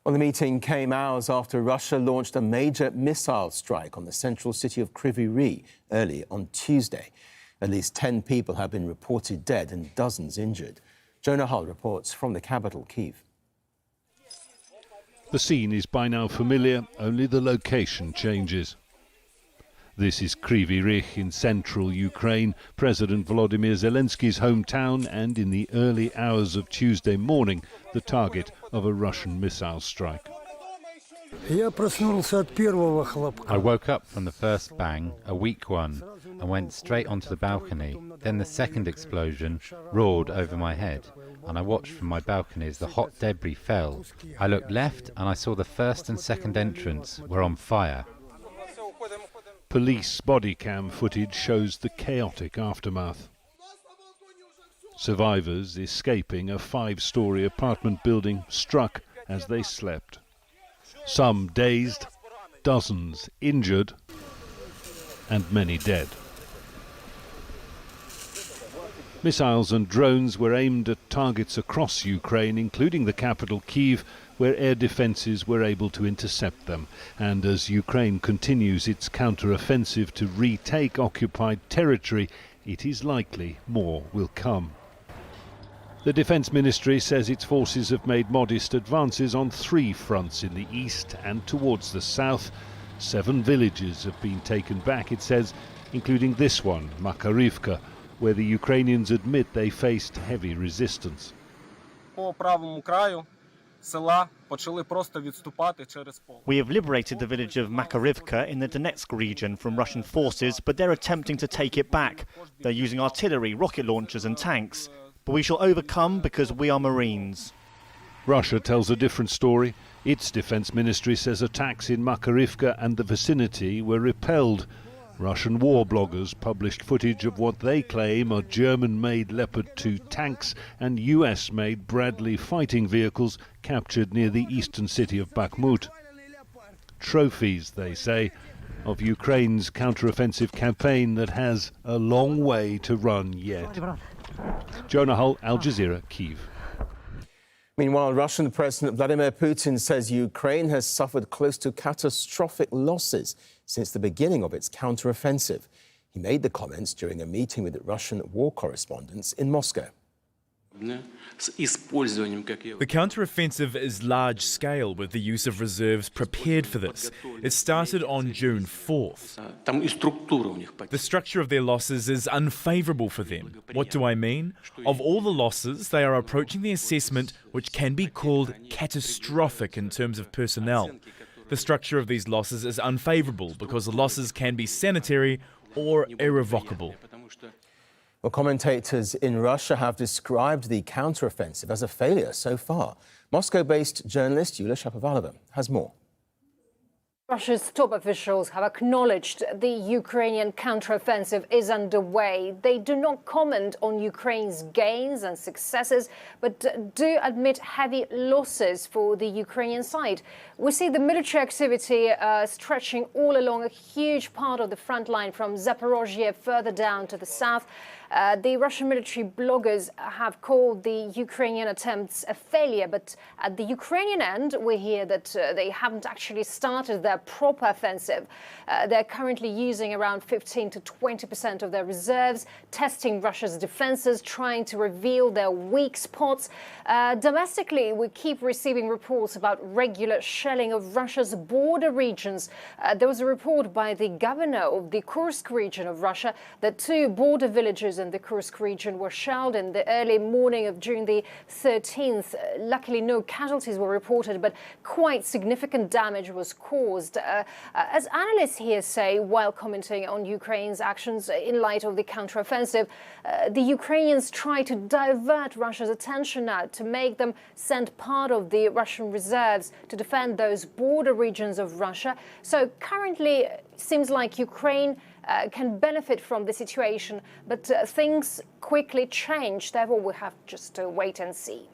Well, the meeting came hours after Russia launched a major missile strike on the central city of Kryvyi Rih early on Tuesday. At least 10 people have been reported dead and dozens injured. Jonah Hull reports from the capital, Kyiv. The scene is by now familiar, only the location changes. This is Kryvyi Rih in central Ukraine, President Volodymyr Zelensky's hometown, and in the early hours of Tuesday morning, the target of a Russian missile strike. I woke up from the first bang, a weak one, and went straight onto the balcony. Then the second explosion roared over my head, and I watched from my balcony as the hot debris fell. I looked left and I saw the first and second entrance were on fire. Police body cam footage shows the chaotic aftermath. Survivors escaping a 5-story apartment building struck as they slept. Some dazed, dozens injured, and many dead. Missiles and drones were aimed at targets across Ukraine, including the capital Kyiv, where air defences were able to intercept them. And as Ukraine continues its counter-offensive to retake occupied territory, it is likely more will come. The Defence Ministry says its forces have made modest advances on 3 fronts in the east and towards the south. 7 villages have been taken back, it says, including this one, Makarivka, where the Ukrainians admit they faced heavy resistance. We have liberated the village of Makarivka in the Donetsk region from Russian forces, but they're attempting to take it back. They're using artillery, rocket launchers and tanks. But we shall overcome because we are Marines. Russia tells a different story. Its defense ministry says attacks in Makarivka and the vicinity were repelled. Russian war bloggers published footage of what they claim are German-made Leopard 2 tanks and US-made Bradley fighting vehicles captured near the eastern city of Bakhmut. Trophies, they say, of Ukraine's counter-offensive campaign that has a long way to run yet. Jonah Hull, Al Jazeera, Kyiv. Meanwhile, Russian President Vladimir Putin says Ukraine has suffered close to catastrophic losses since the beginning of its counter-offensive. He made the comments during a meeting with Russian war correspondents in Moscow. The counter-offensive is large-scale, with the use of reserves prepared for this. It started on June 4th. The structure of their losses is unfavourable for them. What do I mean? Of all the losses, they are approaching the assessment which can be called catastrophic in terms of personnel. The structure of these losses is unfavourable because the losses can be sanitary or irrevocable. Well, commentators in Russia have described the counter-offensive as a failure so far. Moscow-based journalist Yulia Shapovalova has more. Russia's top officials have acknowledged the Ukrainian counter-offensive is underway. They do not comment on Ukraine's gains and successes, but do admit heavy losses for the Ukrainian side. We see the military activity stretching all along a huge part of the front line from Zaporizhzhia further down to the south. The Russian military bloggers have called the Ukrainian attempts a failure, but at the Ukrainian end, we hear that they haven't actually started their proper offensive. They're currently using around 15 to 20% of their reserves, testing Russia's defenses, trying to reveal their weak spots. Domestically, we keep receiving reports about regular shelling of Russia's border regions. There was a report by the governor of the Kursk region of Russia that 2 border villages in the Kursk region were shelled in the early morning of June the 13th. Luckily, no casualties were reported, but quite significant damage was caused. As analysts here say, while commenting on Ukraine's actions in light of the counteroffensive, the Ukrainians try to divert Russia's attention now to make them send part of the Russian reserves to defend those border regions of Russia. So currently, it seems like Ukraine can benefit from the situation, but things quickly change. Therefore, we have just to wait and see.